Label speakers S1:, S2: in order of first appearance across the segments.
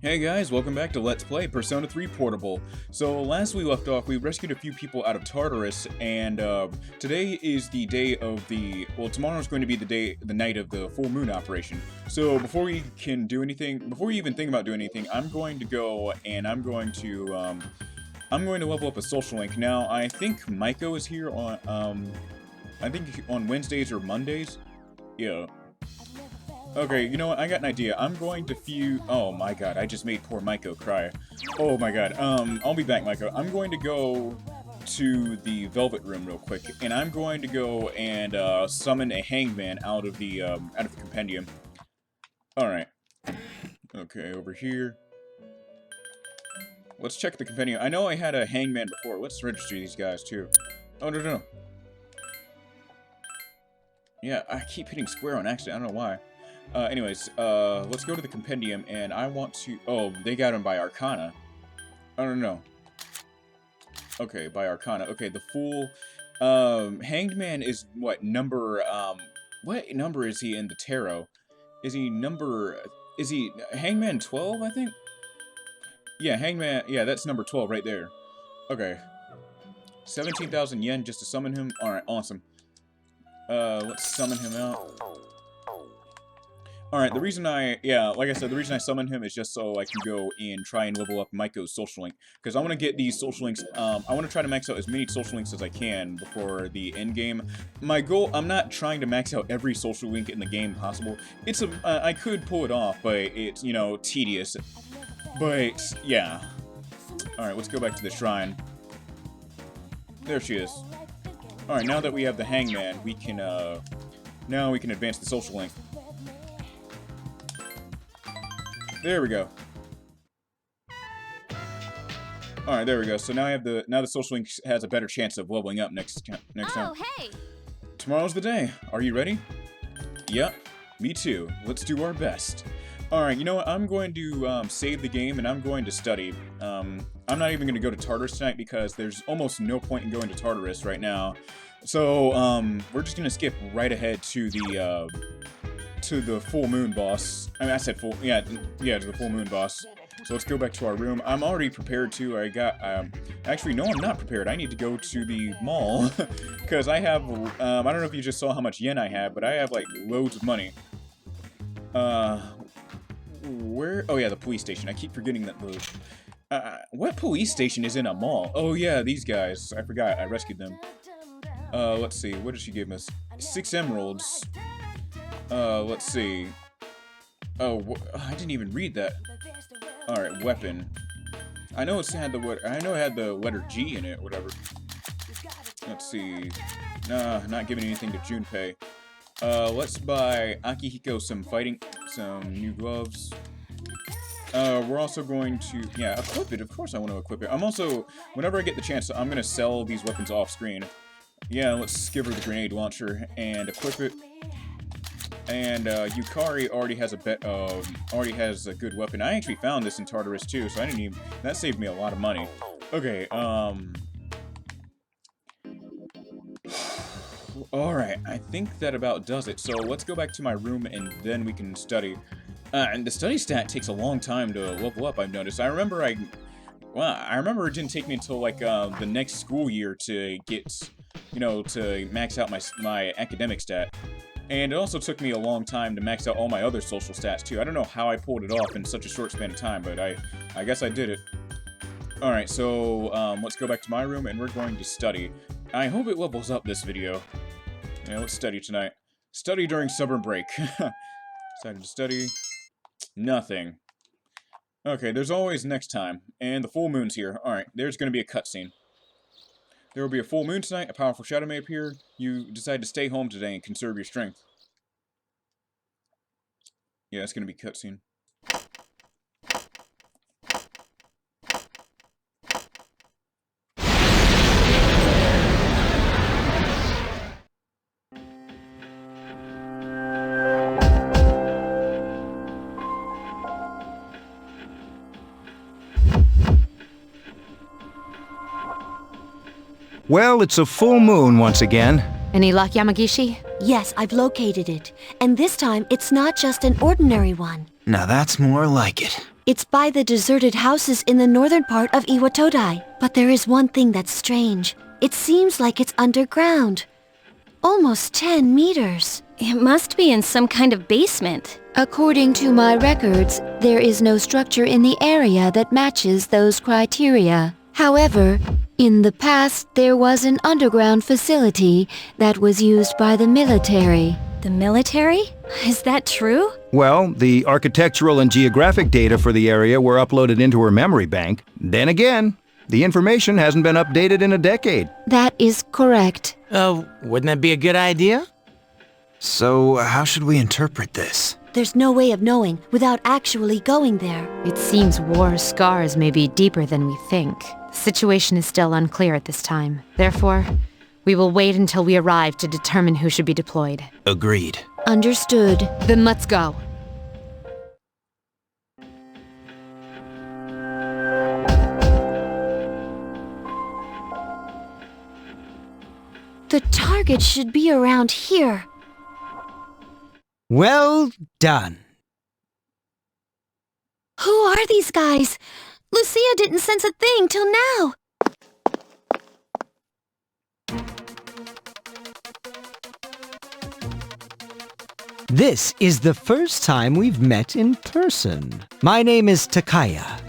S1: Hey guys, welcome back to Let's Play Persona 3 Portable. So last we left off, we rescued a few people out of Tartarus, and today is the day of the, well, tomorrow's going to be the night of the full moon operation. So before we can do anything, before we even think about doing anything, I'm going to go and I'm going to level up a social link. Now, I think Maiko is here on, I think on Wednesdays or Mondays. Yeah. Okay, you know what? I got an idea. I'm going to Oh my god, I just made poor Maiko cry. Oh my god. I'll be back, Maiko. I'm going to go to the Velvet Room real quick, and I'm going to go and summon a hangman out of the compendium. Alright. Okay, over here. Let's check the compendium. I know I had a hangman before. Let's register these guys, too. Oh, no. Yeah, I keep hitting square on accident. I don't know why. Anyways, let's go to the compendium, and I want to... Oh, they got him by Arcana. I don't know. Okay, by Arcana. Okay, the full... Hanged Man is, what, number... What number is he in the tarot? Is he number... Is he... Hangman 12, I think? Yeah, Hangman... Yeah, that's number 12 right there. Okay. 17,000 yen just to summon him? Alright, awesome. Let's summon him out. Alright, the reason like I said, the reason I summoned him is just so I can go and try and level up Maiko's social link. Because I want to get these social links, I want to try to max out as many social links as I can before the end game. My goal, I'm not trying to max out every social link in the game possible. It's I could pull it off, but it's, you know, tedious. But, yeah. Alright, let's go back to the shrine. There she is. Alright, now that we have the hangman, we can, now we can advance the social link. There we go. Alright, there we go. So now I have the social link has a better chance of leveling up next time.
S2: Oh, hey!
S1: Tomorrow's the day. Are you ready? Yep, me too. Let's do our best. Alright, you know what? I'm going to save the game and I'm going to study. I'm not even going to go to Tartarus tonight because there's almost no point in going to Tartarus right now. So, we're just going to skip right ahead to the full moon boss. I mean, I said full, yeah, to the full moon boss. So let's go back to our room. I'm already prepared to. I got, actually, no, I'm not prepared. I need to go to the mall, because I have, I don't know if you just saw how much yen I have, but I have, like, loads of money. Where, oh yeah, the police station. I keep forgetting that what police station is in a mall? Oh yeah, these guys. I forgot, I rescued them. Let's see, what did she give us? 6 emeralds. Let's see. Oh, I didn't even read that. Alright, weapon. I know it had the letter G in it, whatever. Let's see. Nah, not giving anything to Junpei. Let's buy Akihiko some new gloves. We're also going to, yeah, equip it. Of course I want to equip it. I'm also, whenever I get the chance, I'm gonna sell these weapons off screen. Yeah, let's give her the grenade launcher and equip it. And Yukari already has a good weapon. I actually found this in Tartarus too, so I didn't even, that saved me a lot of money. Okay, alright, I think that about does it. So let's go back to my room and then we can study. And the study stat takes a long time to level up, I've noticed. I remember it didn't take me until like the next school year to get, you know, to max out my academic stat. And it also took me a long time to max out all my other social stats, too. I don't know how I pulled it off in such a short span of time, but I guess I did it. Alright, so, let's go back to my room, and we're going to study. I hope it levels up this video. Yeah, let's study tonight. Study during summer break. Decided to study. Nothing. Okay, there's always next time. And the full moon's here. Alright, there's gonna be a cutscene. There will be a full moon tonight, a powerful shadow may appear. You decide to stay home today and conserve your strength. Yeah, it's gonna be cutscene.
S3: Well, it's a full moon once again.
S2: Any luck, Yamagishi?
S4: Yes, I've located it. And this time, it's not just an ordinary one.
S3: Now that's more like it.
S4: It's by the deserted houses in the northern part of Iwatodai. But there is one thing that's strange. It seems like it's underground. Almost 10 meters.
S5: It must be in some kind of basement.
S2: According to my records, there is no structure in the area that matches those criteria. However, in the past, there was an underground facility that was used by the military.
S5: The military? Is that true?
S3: Well, the architectural and geographic data for the area were uploaded into her memory bank. Then again, the information hasn't been updated in a decade.
S2: That is correct.
S6: Wouldn't that be a good idea?
S7: So, how should we interpret this?
S4: There's no way of knowing without actually going there.
S2: It seems war scars may be deeper than we think. The situation is still unclear at this time. Therefore, we will wait until we arrive to determine who should be deployed.
S7: Agreed.
S4: Understood.
S2: Then let's go.
S4: The target should be around here.
S6: Well done.
S4: Who are these guys? Lucia didn't sense a thing till now.
S6: This is the first time we've met in person. My name is Takaya.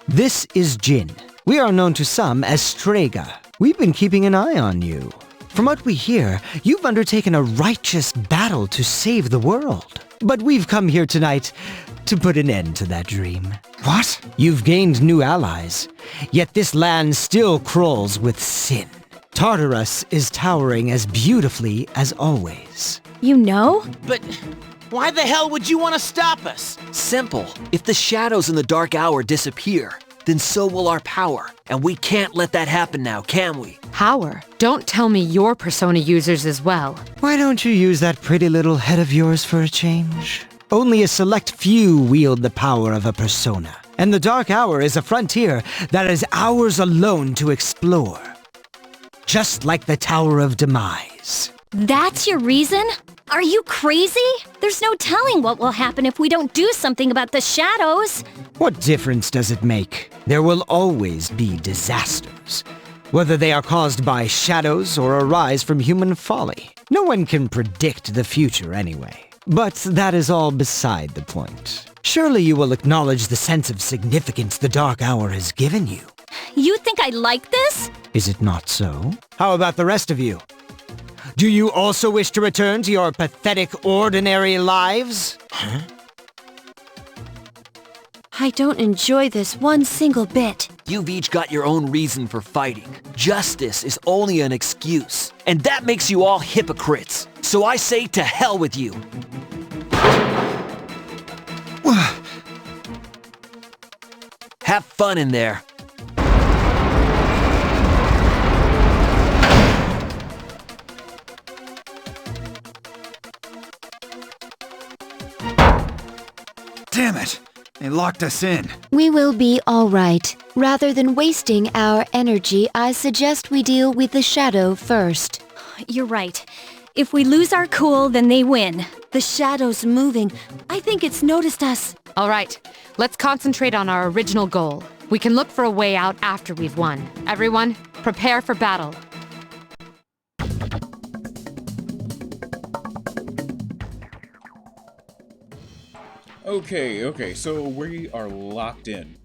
S6: This is Jin. We are known to some as Strega. We've been keeping an eye on you. From what we hear, you've undertaken a righteous battle to save the world. But we've come here tonight to put an end to that dream.
S7: What?
S6: You've gained new allies, yet this land still crawls with sin. Tartarus is towering as beautifully as always.
S5: You know?
S8: But why the hell would you want to stop us? Simple. If the shadows in the dark hour disappear, then so will our power. And we can't let that happen now, can we?
S2: Power? Don't tell me you're Persona users as well.
S6: Why don't you use that pretty little head of yours for a change? Only a select few wield the power of a persona. And the Dark Hour is a frontier that is ours alone to explore. Just like the Tower of Demise.
S5: That's your reason? Are you crazy? There's no telling what will happen if we don't do something about the shadows.
S6: What difference does it make? There will always be disasters. Whether they are caused by shadows or arise from human folly. No one can predict the future anyway. But that is all beside the point. Surely you will acknowledge the sense of significance the Dark Hour has given you.
S5: You think I like this?
S6: Is it not so? How about the rest of you? Do you also wish to return to your pathetic, ordinary lives?
S7: Huh?
S4: I don't enjoy this one single bit.
S8: You've each got your own reason for fighting. Justice is only an excuse. And that makes you all hypocrites. So I say to hell with you. Have fun in there.
S7: Damn it! They locked us in.
S2: We will be all right. Rather than wasting our energy, I suggest we deal with the shadow first.
S5: You're right. If we lose our cool, then they win.
S4: The shadow's moving. I think it's noticed us.
S2: All right, let's concentrate on our original goal. We can look for a way out after we've won. Everyone, prepare for battle.
S1: Okay, so we are locked in.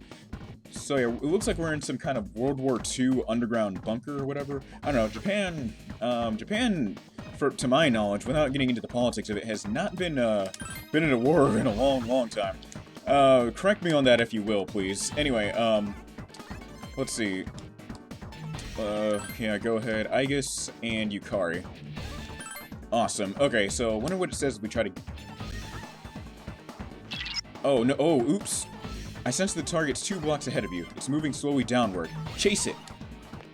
S1: So yeah, it looks like we're in some kind of World War II underground bunker or whatever. I don't know, Japan, to my knowledge, without getting into the politics of it, has not been in a war in a long time. Correct me on that if you will, please. Anyway, let's see. Yeah, go ahead. Aigis and Yukari. Awesome. Okay, so I wonder what it says if we try to... Oh, no. Oh, oops. I sense the target's 2 blocks ahead of you. It's moving slowly downward. Chase it.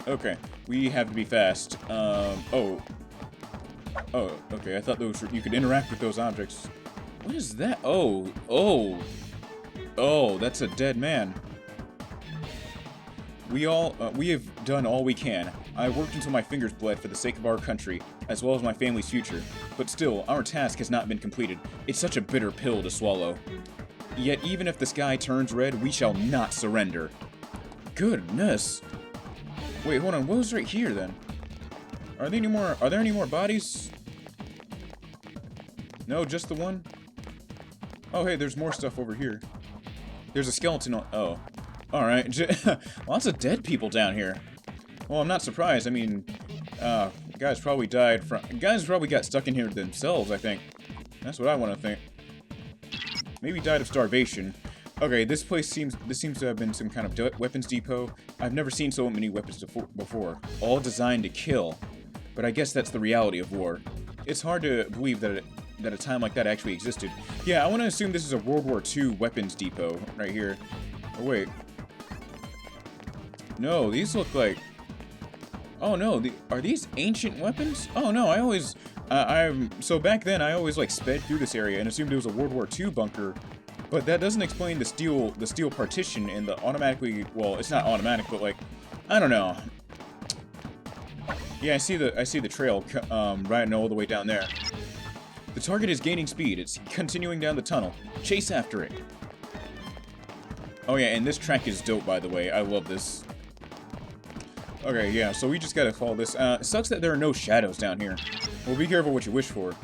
S1: Okay. We have to be fast. Oh. Oh, okay. I thought those were, you could interact with those objects. What is that? Oh. Oh, that's a dead man. We have done all we can. I worked until my fingers bled for the sake of our country, as well as my family's future. But still, our task has not been completed. It's such a bitter pill to swallow. Yet even if the sky turns red, we shall not surrender. Goodness. Wait, hold on. What was right here then? Are there any more bodies? No, just the one? Oh, hey, there's more stuff over here. There's a skeleton on... Oh. Alright. Lots of dead people down here. Well, I'm not surprised. I mean, guys probably died from... Guys probably got stuck in here themselves, I think. That's what I want to think. Maybe died of starvation. Okay, this seems to have been some kind of weapons depot. I've never seen so many weapons before. All designed to kill. But I guess that's the reality of war. It's hard to believe that a time like that actually existed. Yeah, I want to assume this is a World War II weapons depot right here. Oh, wait. No, these look like... Oh, no, are these ancient weapons? Oh, no, I always... So back then, I always, like, sped through this area and assumed it was a World War II bunker. But that doesn't explain the steel partition and the automatically... Well, it's not automatic, but, like... I don't know. Yeah, I see the trail riding all the way down there. The target is gaining speed. It's continuing down the tunnel. Chase after it. Oh yeah, and this track is dope, by the way. I love this. Okay, yeah, so we just gotta follow this. It sucks that there are no shadows down here. Well, be careful what you wish for.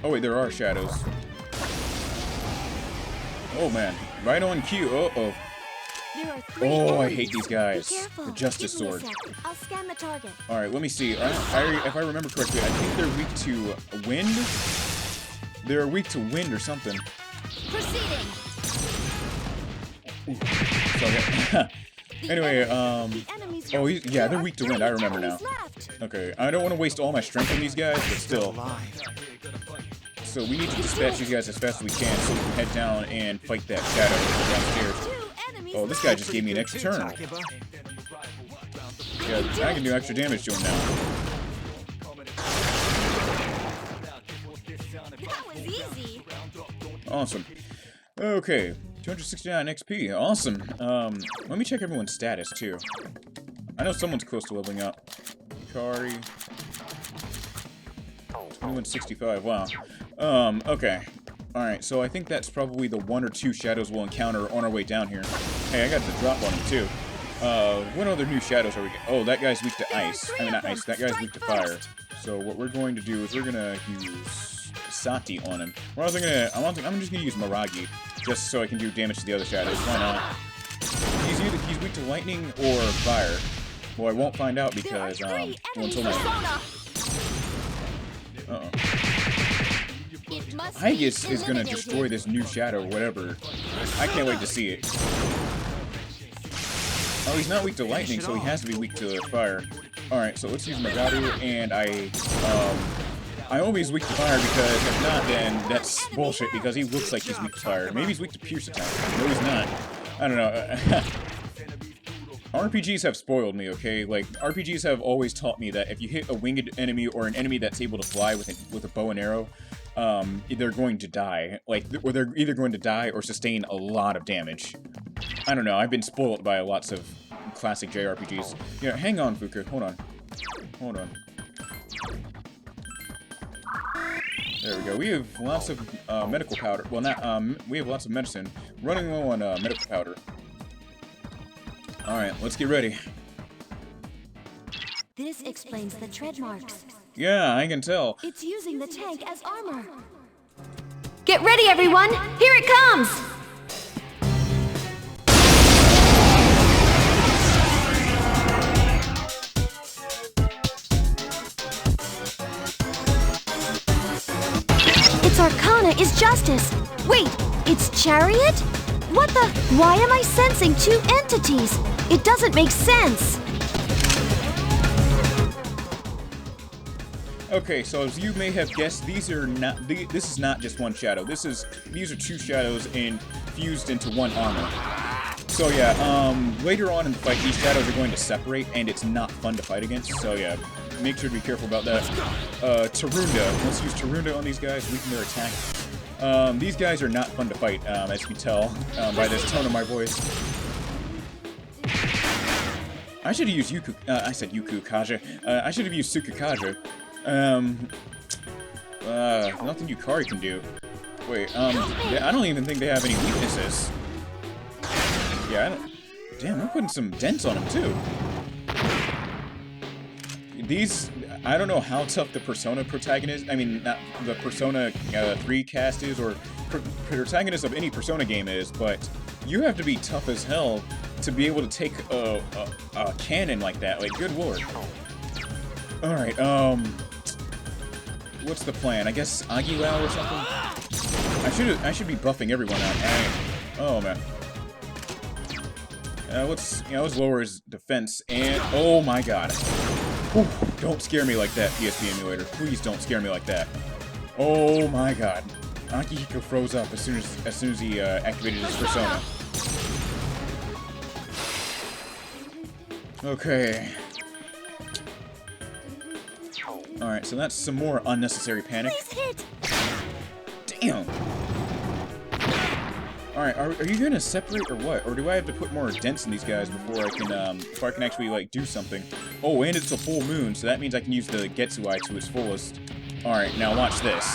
S1: Oh wait, there are shadows. Oh man, right on cue. Uh-oh. Oh, I hate these guys. The Justice Sword.
S4: I'll scan the target.
S1: Alright, let me see. If I remember correctly, I think they're weak to wind? They're weak to wind or something.
S5: Proceeding.
S1: So, anyway, oh, yeah, they're weak to wind. I remember now. Okay, I don't want to waste all my strength on these guys, but still. So we need to dispatch these guys as fast as we can so we can head down and fight that shadow downstairs. Oh, this guy just gave me an extra turn. Yeah, I can do extra damage to him now.
S5: That was easy.
S1: Awesome. Okay, 269 XP. Awesome. Let me check everyone's status, too. I know someone's close to leveling up. Kari. 2165, wow. Okay. Alright, so I think that's probably the 1 or 2 shadows we'll encounter on our way down here. Hey, I got the drop on him, too. What other new shadows are we getting? Oh, that guy's weak to ice. I mean, not ice. That guy's weak to fire. So what we're going to do is we're going to use Sati on him. We're also going to... I'm just going to use Miragi, just so I can do damage to the other shadows. Why not? He's weak to lightning or fire. Well, I won't find out because, well, until now. Uh-oh. Aegis is gonna destroy this new shadow, whatever. I can't wait to see it. Oh, he's not weak to lightning, so he has to be weak to fire. Alright, so let's use Magadu, and I always weak to fire because if not, then that's bullshit because he looks like he's weak to fire. Maybe he's weak to pierce attack. No, he's not. I don't know. RPGs have spoiled me, okay? Like, RPGs have always taught me that if you hit a winged enemy or an enemy that's able to fly with a bow and arrow, they're going to die. Like, or they're either going to die or sustain a lot of damage. I don't know, I've been spoiled by lots of classic JRPGs. Yeah, hang on, Fuka, hold on. Hold on. There we go. We have lots of medical powder. Well, not, we have lots of medicine. Running low on medical powder. Alright, let's get ready.
S4: This explains the tread marks.
S1: Yeah, I can tell.
S4: It's using the tank as armor.
S5: Get ready, everyone! Here it comes!
S4: Its arcana is justice. Wait, it's chariot? What the? Why am I sensing 2 entities? It doesn't make sense.
S1: Okay, so as you may have guessed, these are not. This is not just one shadow. These are 2 shadows fused into 1 armor. So yeah, later on in the fight, these shadows are going to separate, and it's not fun to fight against. So yeah, make sure to be careful about that. Tarunda. Let's use Tarunda on these guys, weaken their attack. These guys are not fun to fight, as you can tell by this tone of my voice. I should have used Yuku. I said Yuku Kaja. I should have used Sukukaja. Nothing Yukari can do. Wait, I don't even think they have any weaknesses. Yeah, I don't... Damn, I'm putting some dents on them, too. These... I don't know how tough the Persona protagonist... I mean, not the Persona 3 cast is, or protagonist of any Persona game is, but you have to be tough as hell to be able to take a cannon like that. Like, good lord. Alright, what's the plan? I guess Aguilar or something? I should be buffing everyone out. Oh, man. Let's lower his defense, and... Oh, my god. Whew, don't scare me like that, PSP emulator. Please don't scare me like that. Oh my god. Akihiko froze up as soon as he activated his persona. Okay. Alright, so that's some more unnecessary panic. Damn! Alright, are you gonna separate or what? Or do I have to put more dents in these guys before I can actually, like, do something? Oh, and it's a full moon, so that means I can use the Getsuai to its fullest. Alright, now watch this.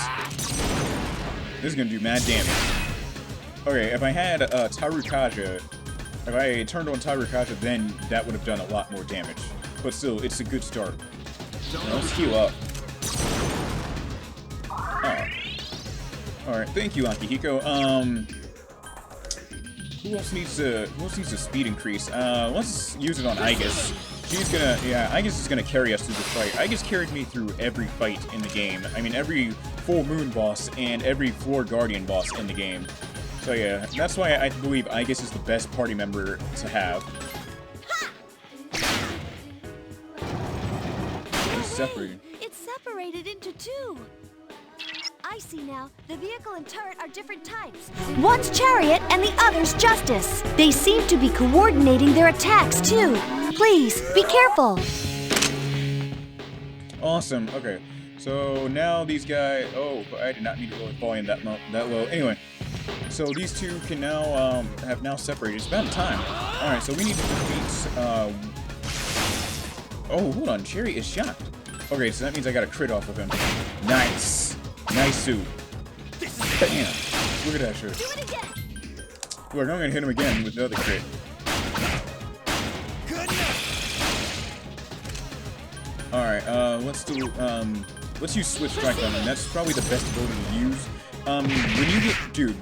S1: This is gonna do mad damage. Okay, if I had Tarukaja, if I turned on Tarukaja, then that would have done a lot more damage. But still, it's a good start. Now let's heal up. Oh. Alright, thank you, Akihiko. Who else needs a speed increase? Let's use it on Aigis. Aigis is gonna carry us through the fight. Aigis carried me through every fight in the game. I mean, every full moon boss and every floor guardian boss in the game. So yeah, that's why I believe Aigis is the best party member to have. It's separated.
S4: It's separated into two. I see now. The vehicle and turret are different types. One's chariot and the other's justice. They seem to be coordinating their attacks too. Please, be careful.
S1: Awesome. Okay. So now these guys... Oh, I did not need to really volume that low. Anyway. So these two can now, have now separated. It's about time. Alright, so we need to defeat, Oh, hold on. Cherry is shocked. Okay, so that means I got a crit off of him. Nice. Nice suit. Bam. Look at that shit.
S4: Do it again.
S1: Look, I'm gonna hit him again with the other crit. Alright, let's use Swift Strike on him. That's probably the best ability to use.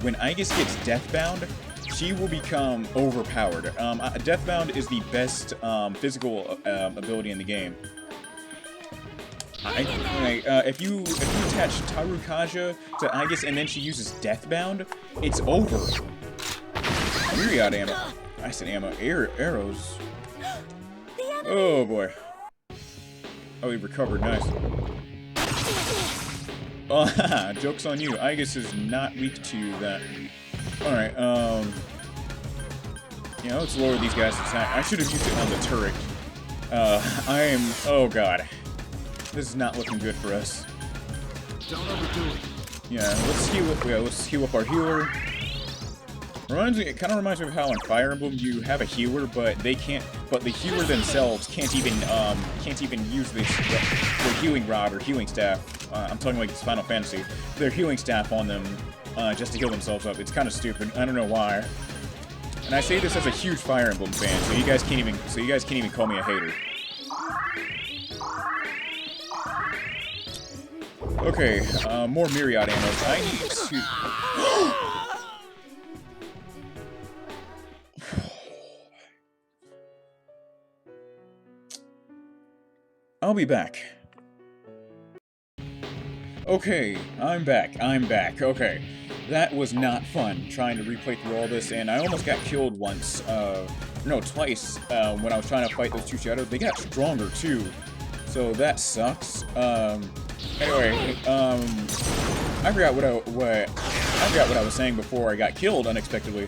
S1: When Aigis gets Deathbound, she will become overpowered. Deathbound is the best, physical, ability in the game. If you attach Tarukaja to Aigis and then she uses Deathbound, it's over. Myriad ammo. I said ammo. Arrows. Oh boy. Oh, he recovered. Nice. Oh, joke's on you. Aigis is not weak to that. Alright, yeah, let's lower these guys' attack. I should have used it on the turret. Oh god. This is not looking good for us.
S7: Don't overdo it.
S1: Yeah, let's heal up. Yeah, let's heal up our healer. It kind of reminds me of how in Fire Emblem you have a healer, but they can't. But the healer themselves can't even use their healing rod or healing staff. I'm talking like it's Final Fantasy. Their healing staff on them just to heal themselves up. It's kind of stupid. I don't know why. And I say this as a huge Fire Emblem fan, so you guys can't even call me a hater. Okay, more Myriad ammo. I need to... I'll be back. Okay, I'm back. Okay. That was not fun, trying to replay through all this, and I almost got killed once, twice, when I was trying to fight those two shadows. They got stronger, too. So that sucks. Anyway, I forgot what I was saying before I got killed unexpectedly.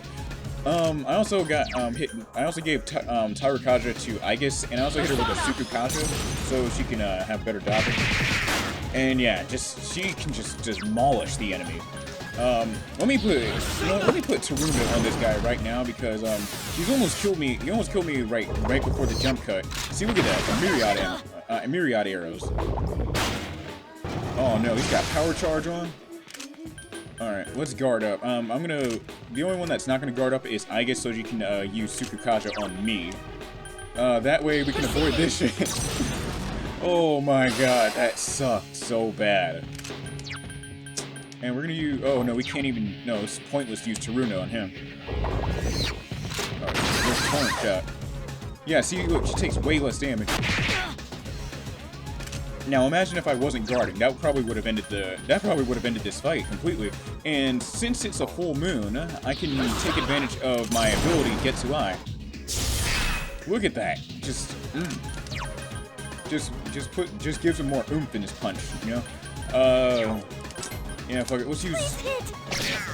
S1: I also got I also gave Tarukaja to Aigis, and I also hit her with a Tsukukaja so she can have better dodging. And yeah, she can just demolish the enemy. Let me put Taruna on this guy right now because he's almost killed me. He almost killed me right before the jump cut. See, look at that, Myriad arrows. Oh no, he's got power charge on. Alright, let's guard up. The only one that's not gonna guard up is Aigis, so you can use Sukukaja on me. That way we can avoid this shit. Oh my god, that sucked so bad. And we're gonna use... Oh no, we can't even... No, it's pointless to use Taruna on him. Alright, there's a torrent shot. Yeah, see, look, she takes way less damage. Now imagine if I wasn't guarding. That probably would have ended this fight completely. And since it's a full moon, I can take advantage of my ability Getsuai. Look at that. Just gives him more oomph in his punch, you know? Yeah, fuck it. Let's use...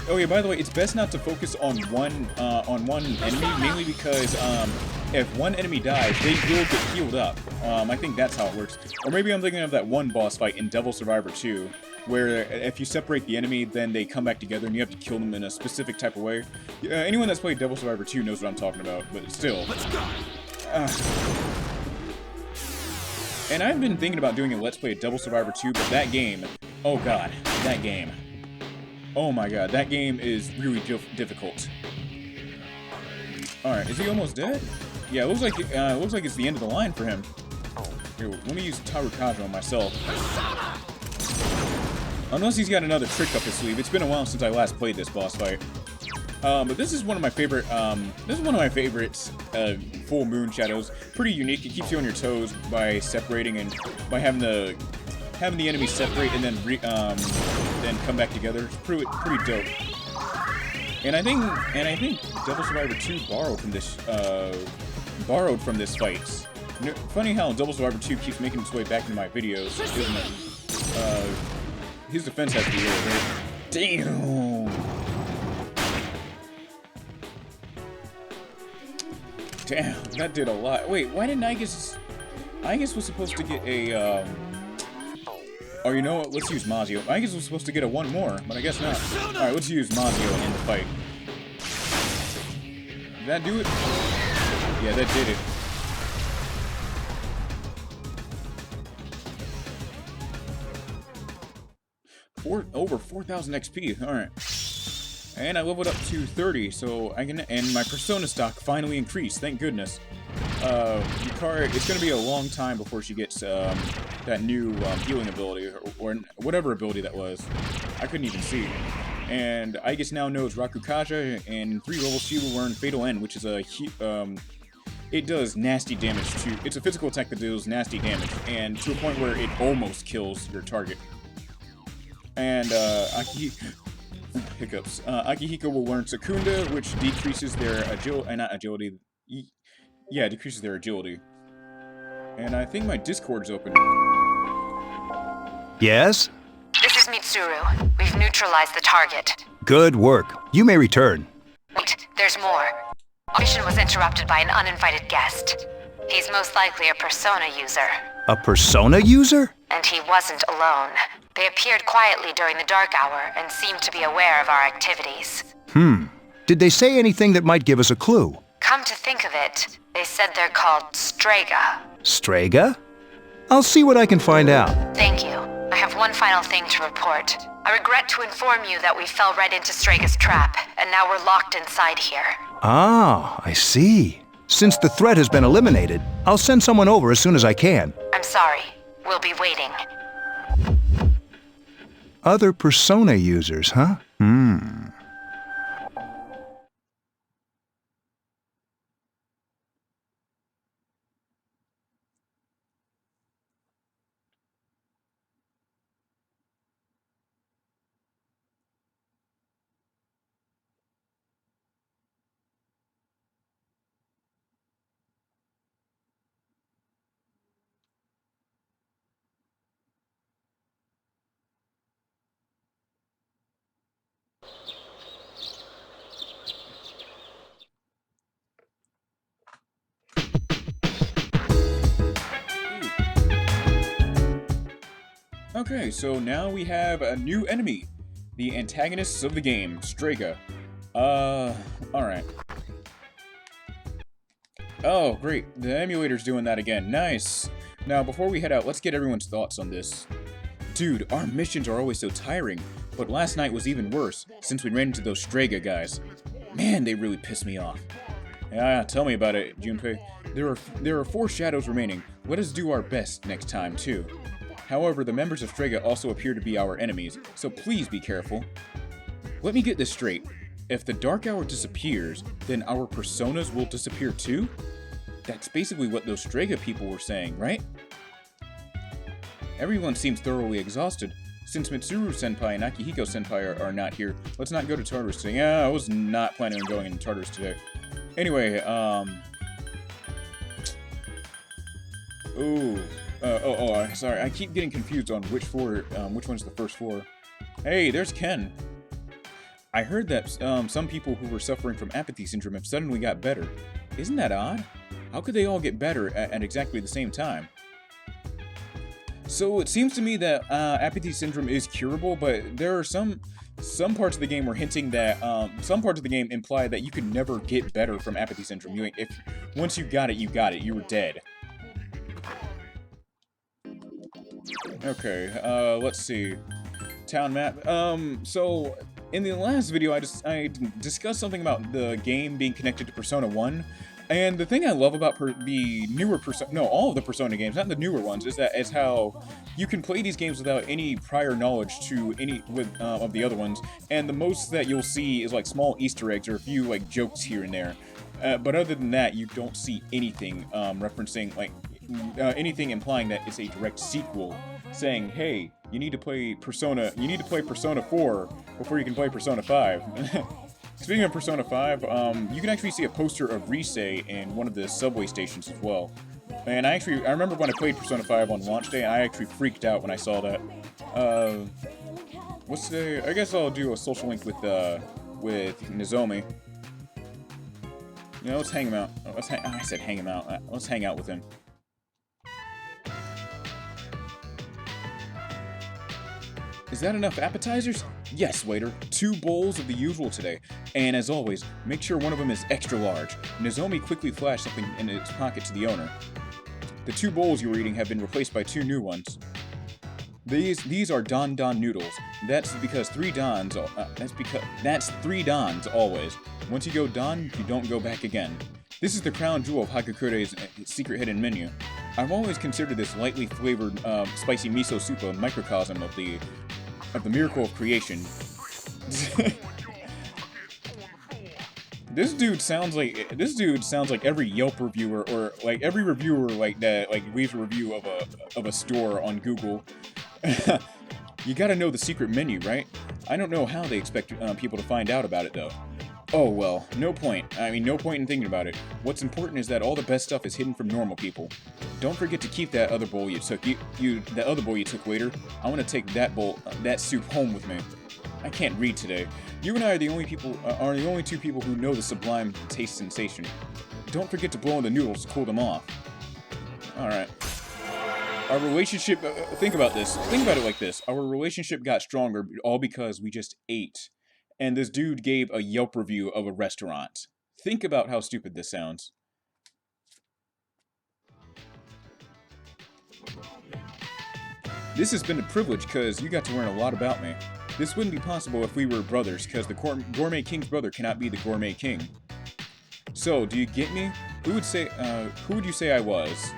S1: Oh yeah, by the way, it's best not to focus on one enemy, mainly because if one enemy dies, they will get healed up. I think that's how it works. Or maybe I'm thinking of that one boss fight in Devil Survivor 2, where if you separate the enemy, then they come back together and you have to kill them in a specific type of way. Anyone that's played Devil Survivor 2 knows what I'm talking about, but still. And I've been thinking about doing a Let's Play of Devil Survivor 2, but that game, oh god, that game. Oh my god, that game is really difficult. Alright, is he almost dead? Yeah, it looks like it's the end of the line for him. Here, let me use Tarukaja on myself. Unless he's got another trick up his sleeve. It's been a while since I last played this boss fight. But this is one of my favorite, full moon shadows. Pretty unique. It keeps you on your toes by separating and by having the enemy separate and then come back together. It's pretty dope. And I think Devil Survivor 2 borrowed from this fight. Funny how Devil Survivor 2 keeps making its way back into my videos, isn't it? His defense has to be really great. Damn. Damn, that did a lot. Wait, why didn't Aigis was supposed to get a, Oh, you know what? Let's use Mazio. Aigis was supposed to get a one more, but I guess not. Alright, let's use Mazio and end the fight. Did that do it? Yeah, that did it. Over 4,000 XP. Alright. And I leveled up to 30, so I can, and my Persona stock finally increased, thank goodness. Yukari, it's gonna be a long time before she gets, that new, healing ability, or whatever ability that was. I couldn't even see. And Aigis now knows Rakukaja, and in 3 levels she will learn Fatal End, which is it does nasty damage to, it's a physical attack that deals nasty damage, and to a point where it almost kills your target. And, Akihiko will learn Secunda, which decreases their agility, decreases their agility. And I think my Discord's open.
S3: Yes?
S9: This is Mitsuru. We've neutralized the target.
S3: Good work. You may return.
S9: Wait, there's more. Our mission was interrupted by an uninvited guest. He's most likely a Persona user.
S3: A Persona user?
S9: And he wasn't alone. They appeared quietly during the dark hour and seemed to be aware of our activities.
S3: Did they say anything that might give us a clue?
S9: Come to think of it, they said they're called Strega.
S3: Strega? I'll see what I can find out.
S9: Thank you. I have one final thing to report. I regret to inform you that we fell right into Strega's trap, and now we're locked inside here.
S3: Ah, I see. Since the threat has been eliminated, I'll send someone over as soon as I can.
S9: I'm sorry. We'll be waiting.
S3: Other Persona users, huh?
S1: Okay, so now we have a new enemy. The antagonists of the game, Strega. Alright. Oh, great. The emulator's doing that again. Nice. Now, before we head out, let's get everyone's thoughts on this. Dude, our missions are always so tiring, But last night was even worse, since we ran into those Strega guys. Man, they really pissed me off. Yeah, tell me about it, Junpei. There are 4 shadows remaining. Let us do our best next time, too. However, the members of Strega also appear to be our enemies, so please be careful. Let me get this straight. If the Dark Hour disappears, then our personas will disappear too? That's basically what those Strega people were saying, right? Everyone seems thoroughly exhausted. Since Mitsuru-senpai and Akihiko-senpai are not here, let's not go to Tartarus today. Yeah, I was not planning on going into Tartarus today. Anyway, sorry, I keep getting confused on which one's the first floor. Hey, there's Ken. I heard that some people who were suffering from apathy syndrome have suddenly got better. Isn't that odd? How could they all get better at exactly the same time? So it seems to me that apathy syndrome is curable, but there are some parts of the game were hinting that some parts of the game imply that you could never get better from apathy syndrome. Once you got it, you got it. You were dead. Okay, let's see. Town map. So in the last video, I discussed something about the game being connected to Persona 1. And the thing I love about the newer Persona, all of the Persona games, not the newer ones, is how you can play these games without any prior knowledge to any of the other ones, and the most that you'll see is like small Easter eggs or a few like jokes here and there. But other than that, you don't see anything referencing like anything implying that it's a direct sequel, saying, "Hey, you need to play Persona 4 before you can play Persona 5." Speaking of Persona 5, you can actually see a poster of Risei in one of the subway stations as well. And I remember when I played Persona 5 on launch day, I actually freaked out when I saw that. What's today? I guess I'll do a social link with Nozomi. You know, let's hang him out. I said hang him out. Let's hang out with him. Is that enough appetizers? Yes, waiter. 2 bowls of the usual today. And as always, make sure one of them is extra large. Nozomi quickly flashed something in its pocket to the owner. The 2 bowls you were eating have been replaced by 2 new ones. These are Don Don noodles. That's because 3 Dons. That's 3 Dons always. Once you go Don, you don't go back again. This is the crown jewel of Hakukure's secret hidden menu. I've always considered this lightly flavored spicy miso soup a microcosm of the miracle of creation. This dude sounds like every Yelp reviewer or like every reviewer like that leaves a review of a store on Google. You gotta know the secret menu, right? I don't know how they expect people to find out about it though. Oh well, no point. I mean, no point in thinking about it. What's important is that all the best stuff is hidden from normal people. Don't forget to keep that other bowl you took. That other bowl you took, waiter. I want to take that soup home with me. I can't read today. You and I are the only 2 people who know the sublime taste sensation. Don't forget to blow on the noodles to cool them off. All right. Our relationship. Think about this. Think about it like this. Our relationship got stronger all because we just ate. And this dude gave a Yelp review of a restaurant. Think about how stupid this sounds. This has been a privilege because you got to learn a lot about me. This wouldn't be possible if we were brothers, because the Gourmet King's brother cannot be the Gourmet King. So, do you get me? Who would you say I was?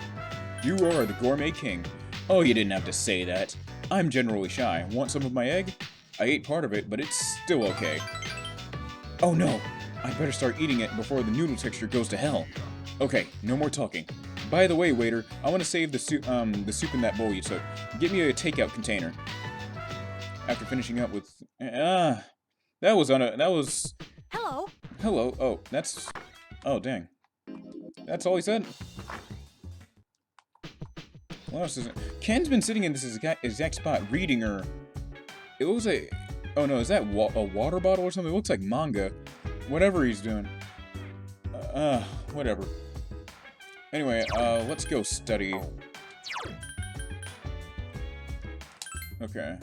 S1: You are the Gourmet King. Oh, you didn't have to say that. I'm generally shy. Want some of my egg? I ate part of it, but it's still okay. Oh no! I'd better start eating it before the noodle texture goes to hell. Okay, no more talking. By the way, waiter, I want to save the soup in that bowl you took. Get me a takeout container. After finishing up with... that was...
S4: Hello?
S1: Hello. Oh, that's... Oh, dang. That's all he said? What else is it? Ken's been sitting in this exact spot reading her... It looks like... Oh no, is that a water bottle or something? It looks like manga. Whatever he's doing. Whatever. Anyway, let's go study. Okay.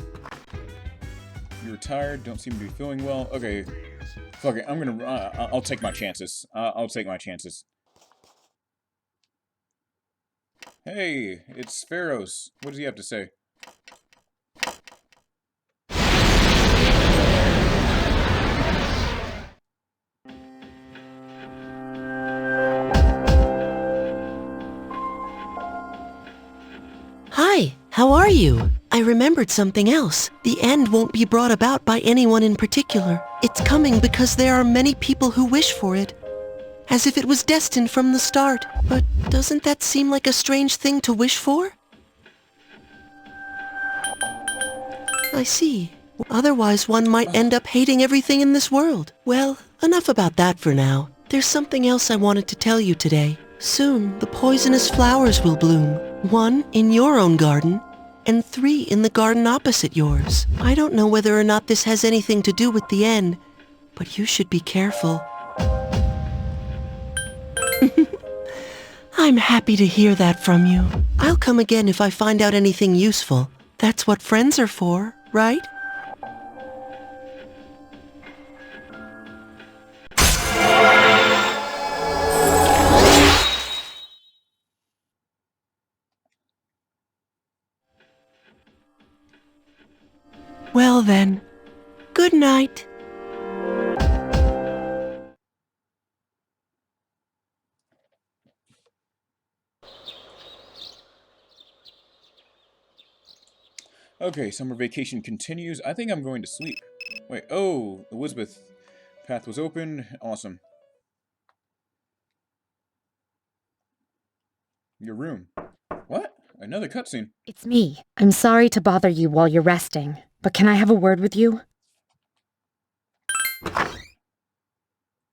S1: You're tired, don't seem to be feeling well. Okay. Fuck it, I'm gonna... I'll take my chances. I'll take my chances. Hey, it's Pharos. What does he have to say?
S10: how are you? I remembered something else. The end won't be brought about by anyone in particular. It's coming because there are many people who wish for it. As if it was destined from the start. But doesn't that seem like a strange thing to wish for? I see. Otherwise, one might end up hating everything in this world. Well, enough about that for now. There's something else I wanted to tell you today. Soon, the poisonous flowers will bloom. 1 in your own garden, and 3 in the garden opposite yours. I don't know whether or not this has anything to do with the end, but you should be careful. I'm happy to hear that from you. I'll come again if I find out anything useful. That's what friends are for, right? Well then, good night.
S1: Okay, summer vacation continues. I think I'm going to sleep. Wait, oh, Elizabeth path was open. Awesome. Your room. What? Another cutscene.
S11: It's me. I'm sorry to bother you while you're resting, but can I have a word with you?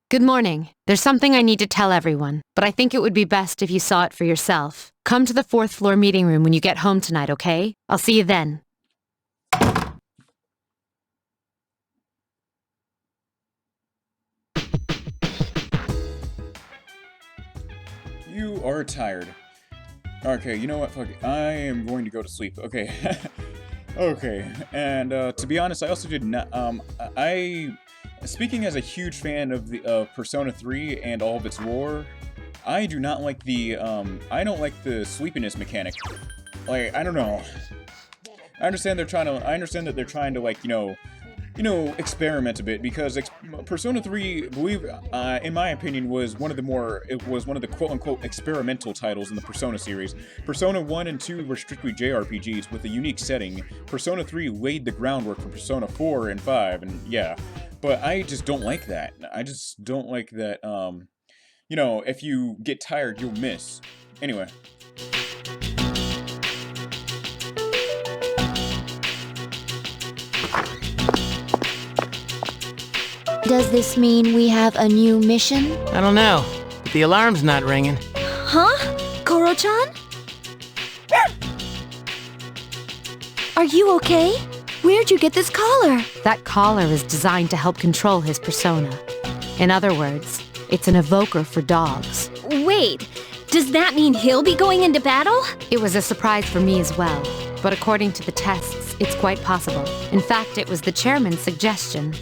S11: Good morning. There's something I need to tell everyone, but I think it would be best if you saw it for yourself. Come to the 4th floor meeting room when you get home tonight, okay? I'll see you then.
S1: You are tired. Okay, you know what? Fuck it. I am going to go to sleep. Okay. Okay. And to be honest, I also did not. Speaking as a huge fan of the Persona 3 and all of its lore, I do not like the I don't like the sleepiness mechanic. Like, I don't know. I understand that they're trying to, like, experiment a bit, because Persona 3, in my opinion, was one of the quote-unquote experimental titles in the Persona series. Persona 1 and 2 were strictly JRPGs with a unique setting. Persona 3 laid the groundwork for Persona 4 and 5, and yeah. But I just don't like that. I just don't like that, if you get tired, you'll miss. Anyway.
S2: Does this mean we have a new mission?
S12: I don't know, but the alarm's not ringing.
S4: Huh? Koro-chan? Are you okay? Where'd you get this collar?
S11: That collar is designed to help control his persona. In other words, it's an evoker for dogs.
S5: Wait, does that mean he'll be going into battle?
S11: It was a surprise for me as well, but according to the tests, it's quite possible. In fact, it was the chairman's suggestion.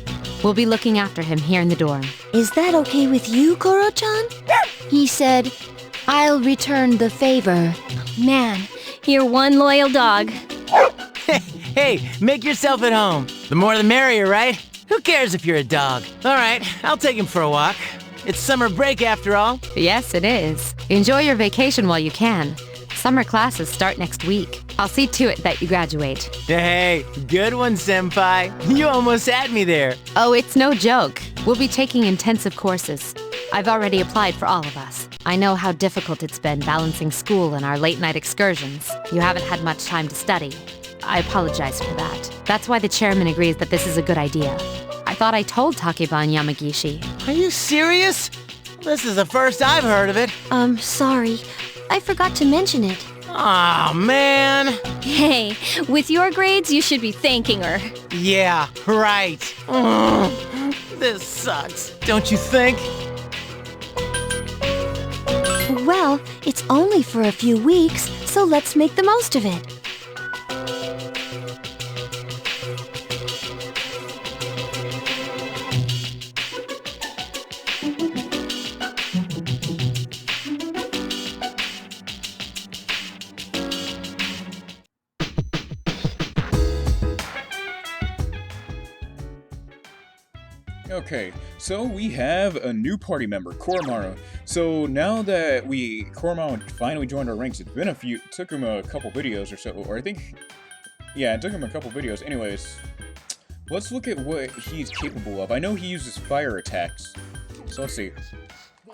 S11: We'll be looking after him here in the dorm.
S4: Is that okay with you, Koro-chan?
S2: He said, I'll return the favor.
S5: Man, you're one loyal dog.
S12: Hey, make yourself at home. The more the merrier, right? Who cares if you're a dog? All right, I'll take him for a walk. It's summer break after all.
S11: Yes, it is. Enjoy your vacation while you can. Summer classes start next week. I'll see to it that you graduate.
S12: Hey, good one, Senpai. You almost had me there.
S11: Oh, it's no joke. We'll be taking intensive courses. I've already applied for all of us. I know how difficult it's been balancing school and our late-night excursions. You haven't had much time to study. I apologize for that. That's why the chairman agrees that this is a good idea. I thought I told Takeba and Yamagishi.
S12: Are you serious? This is the first I've heard of it.
S4: Sorry. I forgot to mention it.
S12: Aw, man.
S5: Hey, with your grades, you should be thanking her.
S12: Yeah, right. This sucks, don't you think?
S4: Well, it's only for a few weeks, so let's make the most of it.
S1: Okay, so we have a new party member, Koromaru. So now that Koromaru finally joined our ranks, it took him a couple videos or so, or I think, yeah, it took him a couple videos. Anyways, let's look at what he's capable of. I know he uses fire attacks, so let's see.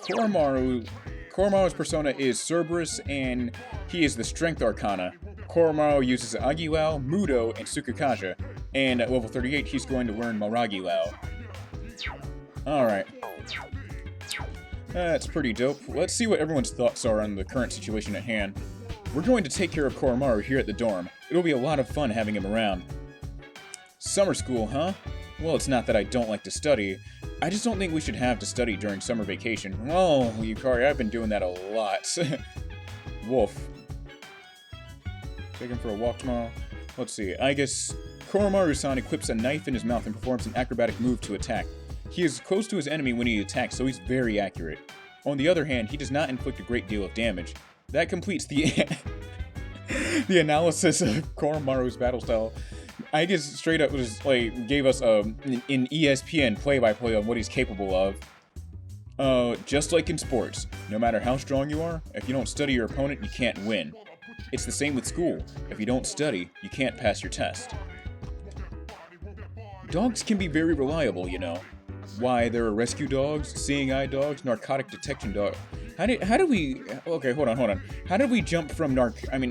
S1: Koromaru's persona is Cerberus, and he is the Strength Arcana. Koromaru uses Agilao, Mudo, and Tsukakaja, and at level 38, he's going to learn Maragilao. Alright. That's pretty dope. Let's see what everyone's thoughts are on the current situation at hand. We're going to take care of Koromaru here at the dorm. It'll be a lot of fun having him around. Summer school, huh? Well, it's not that I don't like to study. I just don't think we should have to study during summer vacation. Oh, Yukari, I've been doing that a lot. Wolf. Take him for a walk tomorrow. Let's see. I guess Koromaru-san equips a knife in his mouth and performs an acrobatic move to attack. He is close to his enemy when he attacks, so he's very accurate. On the other hand, he does not inflict a great deal of damage. That completes the the analysis of Koromaru's battle style. I guess straight up was like gave us an ESPN play-by-play on what he's capable of. Just like in sports, no matter how strong you are, if you don't study your opponent, you can't win. It's the same with school. If you don't study, you can't pass your test. Dogs can be very reliable, you know. Why, there are rescue dogs, seeing eye dogs, narcotic detection dogs. How do we... Okay, hold on. How did we jump from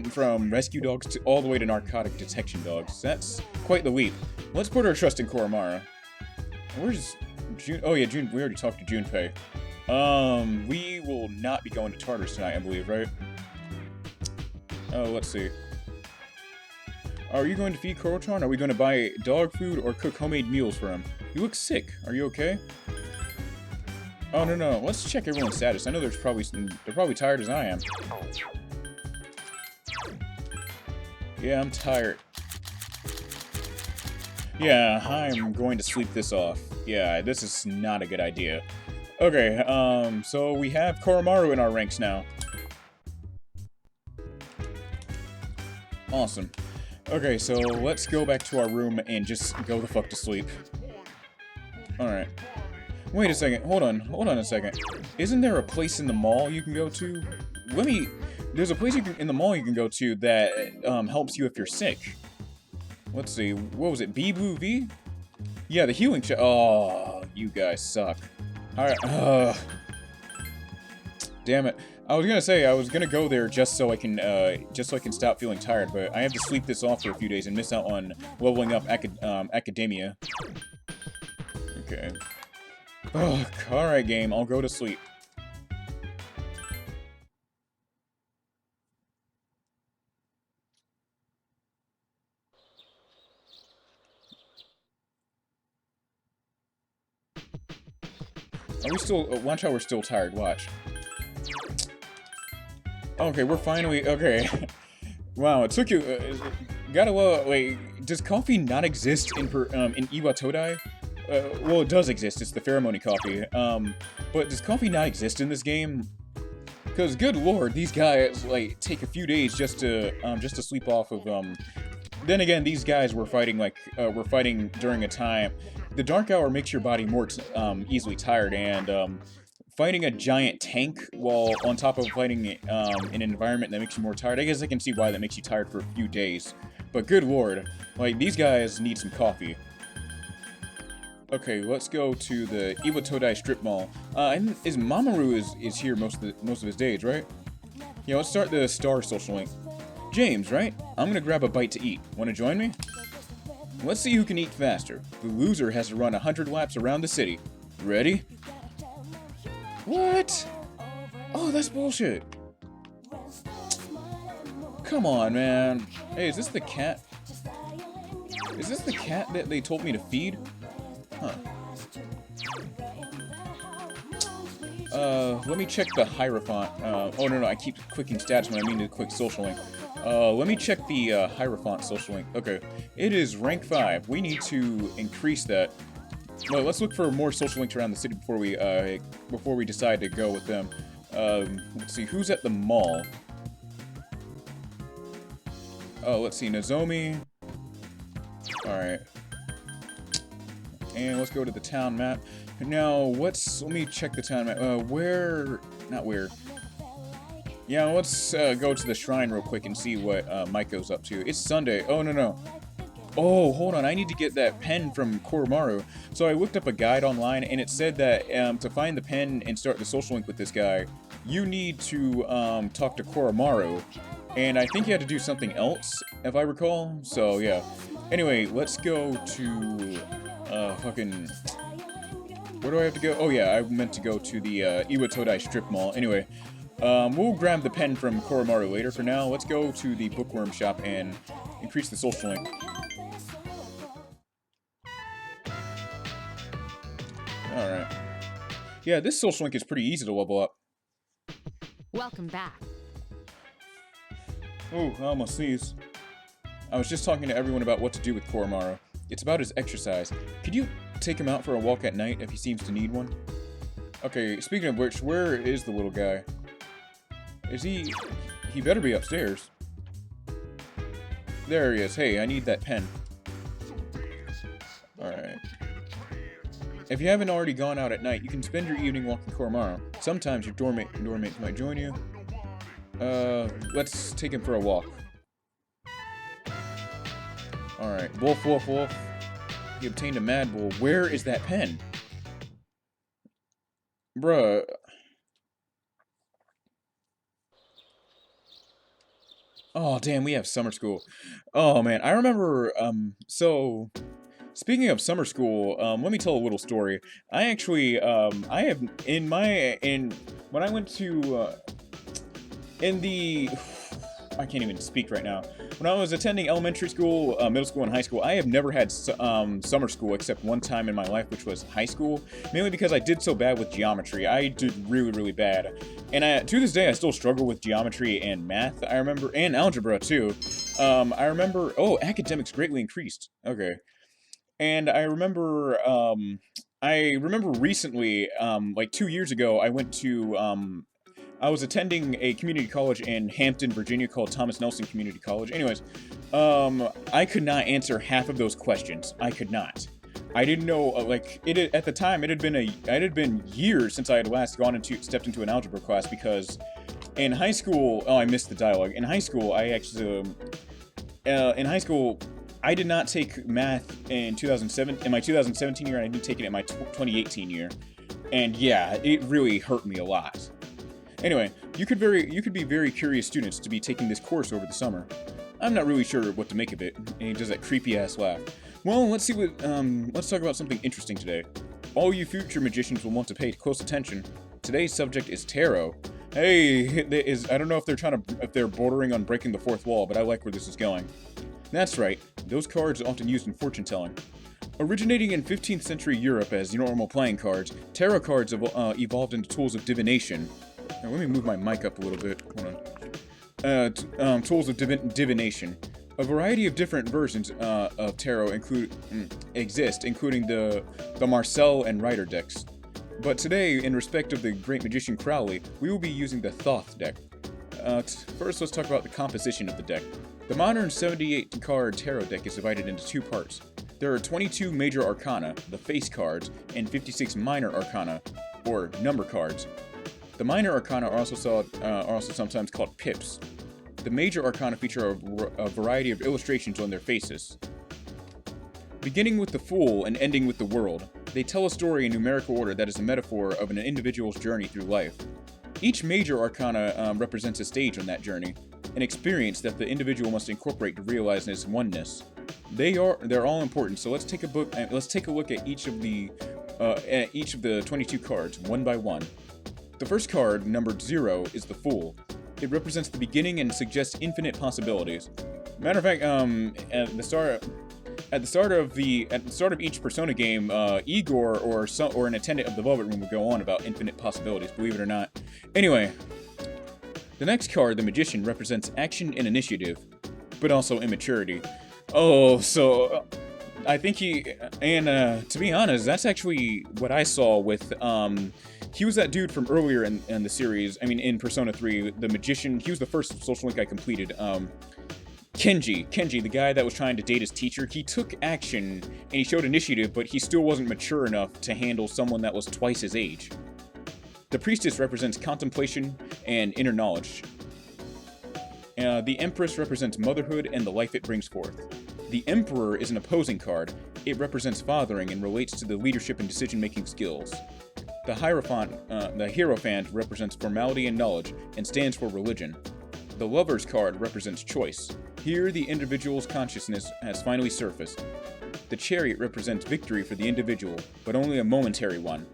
S1: from rescue dogs to all the way to narcotic detection dogs? That's quite the leap. Let's put our trust in Koromaru. Where's June? Oh yeah, June. We already talked to Junpei. We will not be going to Tartarus tonight, I believe, right? Oh, let's see. Are you going to feed Koro-chan? Are we going to buy dog food or cook homemade meals for him? You look sick. Are you okay? Oh, no. Let's check everyone's status. I know they're probably tired as I am. Yeah, I'm tired. Yeah, I'm going to sleep this off. Yeah, this is not a good idea. Okay, so we have Koromaru in our ranks now. Awesome. Okay, so let's go back to our room and just go the fuck to sleep. Alright. Wait a second. Hold on a second. Isn't there a place in the mall you can go to? There's a place in the mall you can go to that helps you if you're sick. Let's see. What was it? Bibu V? Yeah, the healing shot. Oh, you guys suck. Alright. Damn it. I was gonna say I was gonna go there just so I can stop feeling tired, but I have to sleep this off for a few days and miss out on leveling up academia. Okay. Ugh, alright, game. I'll go to sleep. Are we still... watch how we're still tired. Watch. Okay, we're finally... Okay. Wow, it took you... wait, does coffee not exist in Iwatodai? Well, it does exist. It's the ceremony coffee. But does coffee not exist in this game? Because, good lord, these guys, like, take a few days just to sleep off of, Then again, these guys were fighting, were fighting during a time... The Dark Hour makes your body more, easily tired, and, fighting a giant tank while on top of fighting, an environment that makes you more tired, I guess I can see why that makes you tired for a few days. But good lord, like, these guys need some coffee. Okay, let's go to the Iwatodai strip mall. And Mamoru is here most of his days, right? Yeah, let's start the Star Social Link. James, right? I'm gonna grab a bite to eat. Wanna join me? Let's see who can eat faster. The loser has to run 100 laps around the city. Ready? What? Oh, that's bullshit. Come on, man. Hey, is this the cat? Is this the cat that they told me to feed? Huh. Let me check the Hierophant. Oh, no, I keep clicking stats when I mean to click social link. Let me check the Hierophant social link. Okay, it is rank 5. We need to increase that. Well, let's look for more social links around the city before we decide to go with them. Let's see, who's at the mall? Oh, let's see, Nozomi. Alright. And let's go to the town map. Now, let me check the town map. Not where. Yeah, let's go to the shrine real quick and see what Mike goes up to. It's Sunday. Oh, no. Oh, hold on. I need to get that pen from Koromaru. So I looked up a guide online, and it said that to find the pen and start the social link with this guy, you need to talk to Koromaru. And I think you had to do something else, if I recall. So, yeah. Anyway, let's go to fucking... Where do I have to go? Oh, yeah, I meant to go to the Iwatodai strip mall. Anyway, we'll grab the pen from Koromaru later. For now, let's go to the bookworm shop and increase the social link. Alright. Yeah, this social link is pretty easy to level up.
S11: Welcome back.
S1: Oh, I almost sneezed. I was just talking to everyone about what to do with Koromaru. It's about his exercise. Could you take him out for a walk at night if he seems to need one? Okay, speaking of which, where is the little guy? Is he... He better be upstairs. There he is. Hey, I need that pen. Alright. If you haven't already gone out at night, you can spend your evening walking Koromaru. Sometimes your doormates might join you. Let's take him for a walk. Alright, wolf. He obtained a Mad Bull. Where is that pen? Bruh. Oh, damn, we have summer school. Oh, man, I remember, so... Speaking of summer school, let me tell a little story. I actually, when I went to, I can't even speak right now. When I was attending elementary school, middle school, and high school, I have never had summer school except one time in my life, which was high school. Mainly because I did so bad with geometry. I did really, really bad. And to this day, I still struggle with geometry and math, I remember, and algebra, too. I remember, academics greatly increased. Okay. And I remember recently, like 2 years ago, I went to, I was attending a community college in Hampton, Virginia called Thomas Nelson Community College. Anyways, I could not answer half of those questions. I could not. I didn't know, at the time, it had been years since I had last stepped into an algebra class, because in high school, I missed the dialogue. In high school, I did not take math in my 2017 year, and I didn't take it in my 2018 year. And yeah, it really hurt me a lot. Anyway, you could be very curious students to be taking this course over the summer. I'm not really sure what to make of it, and he does that creepy ass laugh. Well, let's talk about something interesting today. All you future magicians will want to pay close attention. Today's subject is tarot. Hey, I don't know if they're bordering on breaking the fourth wall, but I like where this is going. That's right, those cards are often used in fortune-telling. Originating in 15th century Europe as normal playing cards, tarot cards evolved into tools of divination. Now, let me move my mic up a little bit. Hold on. Tools of divination. A variety of different versions of tarot exist, including the Marcel and Rider decks. But today, in respect of the great magician Crowley, we will be using the Thoth deck. First, let's talk about the composition of the deck. The modern 78-card tarot deck is divided into two parts. There are 22 major arcana, the face cards, and 56 minor arcana, or number cards. The minor arcana are also sometimes called pips. The major arcana feature a variety of illustrations on their faces. Beginning with the Fool and ending with the World, they tell a story in numerical order that is a metaphor of an individual's journey through life. Each major arcana represents a stage on that journey, an experience that the individual must incorporate to realize its oneness. They're all important, so let's take a look at each of the 22 cards, one by one. The first card, numbered 0, is the Fool. It represents the beginning and suggests infinite possibilities. Matter of fact, at the start of each Persona game, Igor or an attendant of the Velvet Room would go on about infinite possibilities, believe it or not. Anyway, the next card, the Magician, represents action and initiative, but also immaturity. Oh, so I think to be honest, that's actually what I saw with, he was that dude from earlier in the series, I mean, in Persona 3, the Magician. He was the first social link I completed. Kenji, the guy that was trying to date his teacher, he took action and he showed initiative, but he still wasn't mature enough to handle someone that was twice his age. The priestess represents contemplation and inner knowledge. The empress represents motherhood and the life it brings forth. The emperor is an opposing card. It represents fathering and relates to the leadership and decision-making skills. The hierophant represents formality and knowledge and stands for religion. The Lover's card represents choice. Here, the individual's consciousness has finally surfaced. The Chariot represents victory for the individual, but only a momentary one.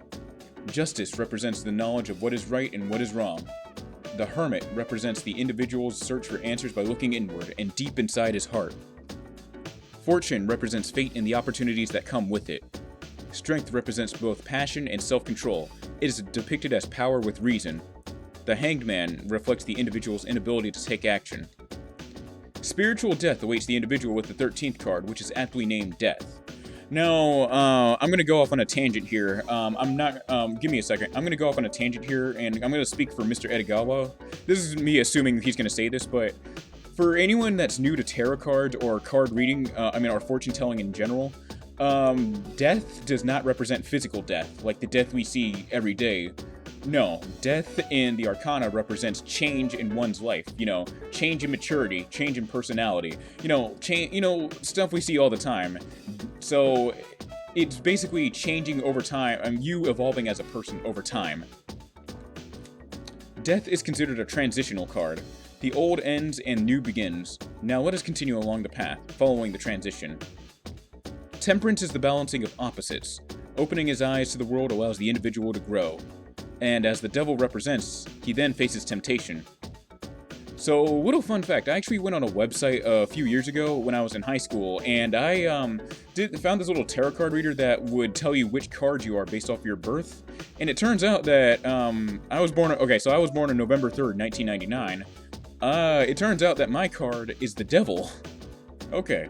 S1: Justice represents the knowledge of what is right and what is wrong. The Hermit represents the individual's search for answers by looking inward and deep inside his heart. Fortune represents fate and the opportunities that come with it. Strength represents both passion and self-control. It is depicted as power with reason. The Hanged Man reflects the individual's inability to take action. Spiritual death awaits the individual with the 13th card, which is aptly named Death. Now, I'm going to go off on a tangent here. Give me a second. I'm going to go off on a tangent here, and I'm going to speak for Mr. Edogawa. This is me assuming he's going to say this, but for anyone that's new to tarot cards or card reading, or fortune telling in general, death does not represent physical death, like the death we see every day. No, death in the Arcana represents change in one's life. Change in maturity, change in personality. Stuff we see all the time. So, it's basically changing over time, and you evolving as a person over time. Death is considered a transitional card. The old ends and new begins. Now let us continue along the path, following the transition. Temperance is the balancing of opposites. Opening his eyes to the world allows the individual to grow. And as the devil represents, he then faces temptation. So, little fun fact, I actually went on a website a few years ago when I was in high school, and I found this little tarot card reader that would tell you which cards you are based off your birth. And it turns out that I was born on November 3rd, 1999. It turns out that my card is the devil. Okay.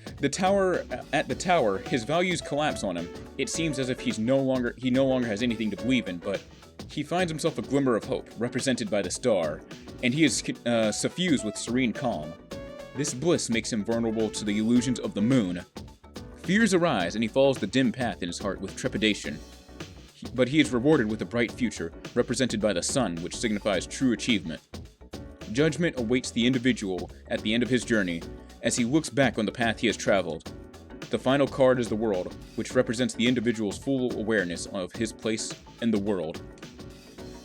S1: At the tower, his values collapse on him. It seems as if he no longer has anything to believe in, but he finds himself a glimmer of hope, represented by the star, and he is suffused with serene calm. This bliss makes him vulnerable to the illusions of the moon. Fears arise, and he follows the dim path in his heart with trepidation. But he is rewarded with a bright future, represented by the sun, which signifies true achievement. Judgment awaits the individual at the end of his journey, as he looks back on the path he has traveled. The final card is the World, which represents the individual's full awareness of his place in the world.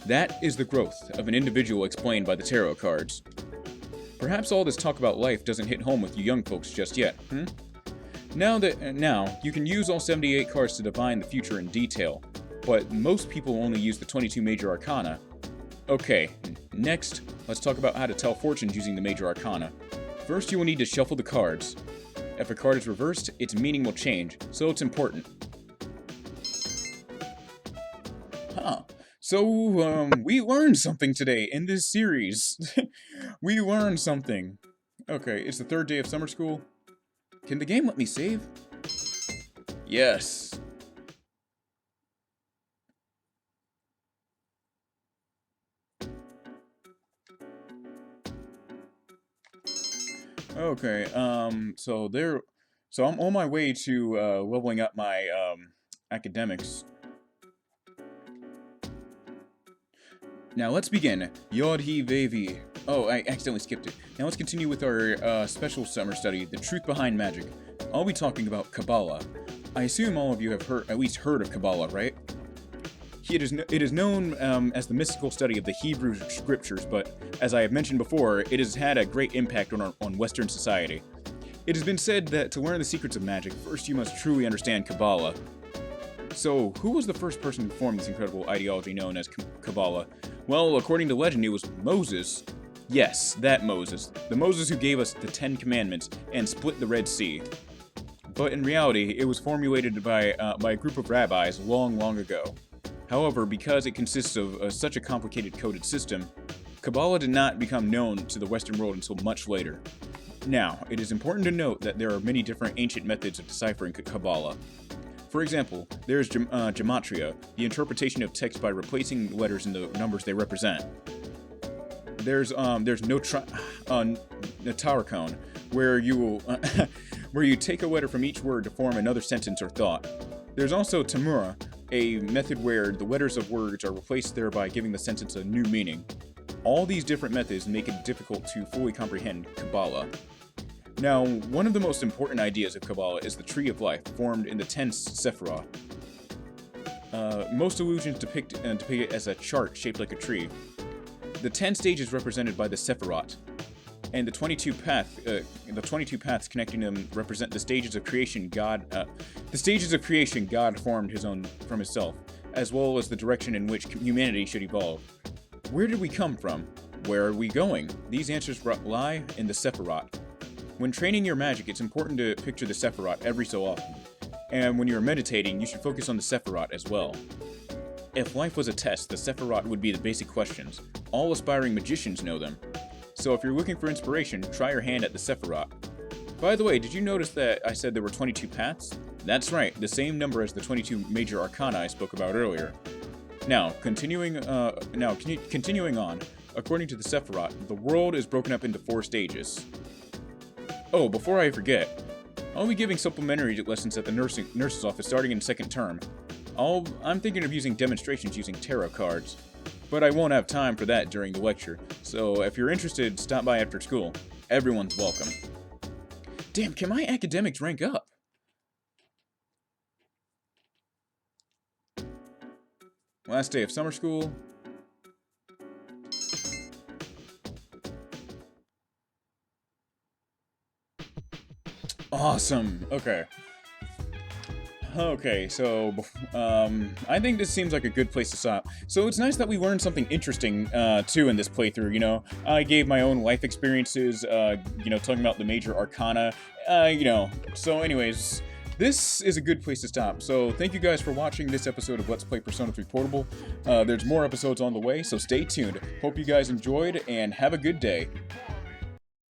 S1: That is the growth of an individual explained by the tarot cards. Perhaps all this talk about life doesn't hit home with you young folks just yet, Now, you can use all 78 cards to divine the future in detail, but most people only use the 22 major arcana. Okay, next, let's talk about how to tell fortunes using the major arcana. First, you will need to shuffle the cards. If a card is reversed, its meaning will change, so it's important. So, we learned something today in this series. We learned something. Okay, it's the third day of summer school. Can the game let me save? Yes. Okay, so I'm on my way to, leveling up my, academics. Now let's begin. Yod-He-Ve-Vi. Oh, I accidentally skipped it. Now let's continue with our, special summer study, The Truth Behind Magic. I'll be talking about Kabbalah. I assume all of you have at least heard of Kabbalah, right? It is known as the mystical study of the Hebrew scriptures, but as I have mentioned before, it has had a great impact on Western society. It has been said that to learn the secrets of magic, first you must truly understand Kabbalah. So, who was the first person to form this incredible ideology known as Kabbalah? Well, according to legend, it was Moses. Yes, that Moses. The Moses who gave us the 10 Commandments and split the Red Sea. But in reality, it was formulated by a group of rabbis long, long ago. However, because it consists of such a complicated coded system, Kabbalah did not become known to the Western world until much later. Now, it is important to note that there are many different ancient methods of deciphering Kabbalah. For example, there is gematria, the interpretation of text by replacing letters in the numbers they represent. There's Notarikon, where you where you take a letter from each word to form another sentence or thought. There's also Tamura, a method where the letters of words are replaced, thereby giving the sentence a new meaning. All these different methods make it difficult to fully comprehend Kabbalah. Now, one of the most important ideas of Kabbalah is the Tree of Life, formed in the 10 Sephiroth. Most illusions depict it as a chart shaped like a tree. The 10 stages represented by the Sephiroth, and the 22 paths connecting them represent the stages of creation God formed from himself, as well as the direction in which humanity should evolve. Where did we come from? Where are we going? These answers lie in the Sephiroth. When training your magic, it's important to picture the Sephiroth every so often. And when you're meditating, you should focus on the Sephiroth as well. If life was a test, the Sephiroth would be the basic questions. All aspiring magicians know them. So if you're looking for inspiration, try your hand at the Sephiroth. By the way, did you notice that I said there were 22 paths? That's right, the same number as the 22 major arcana I spoke about earlier. Now, continuing on, according to the Sephiroth, the world is broken up into 4 stages. Oh, before I forget, I'll be giving supplementary lessons at the nurse's office starting in 2nd term. I'm thinking of using demonstrations using tarot cards, but I won't have time for that during the lecture, so if you're interested, stop by after school. Everyone's welcome. Damn, can my academics rank up? Last day of summer school. Awesome. Okay. Okay, so, I think this seems like a good place to stop. So it's nice that we learned something interesting, too, in this playthrough, you know? I gave my own life experiences, talking about the major arcana, So anyways, this is a good place to stop. So thank you guys for watching this episode of Let's Play Persona 3 Portable. There's more episodes on the way, so stay tuned. Hope you guys enjoyed, and have a good day.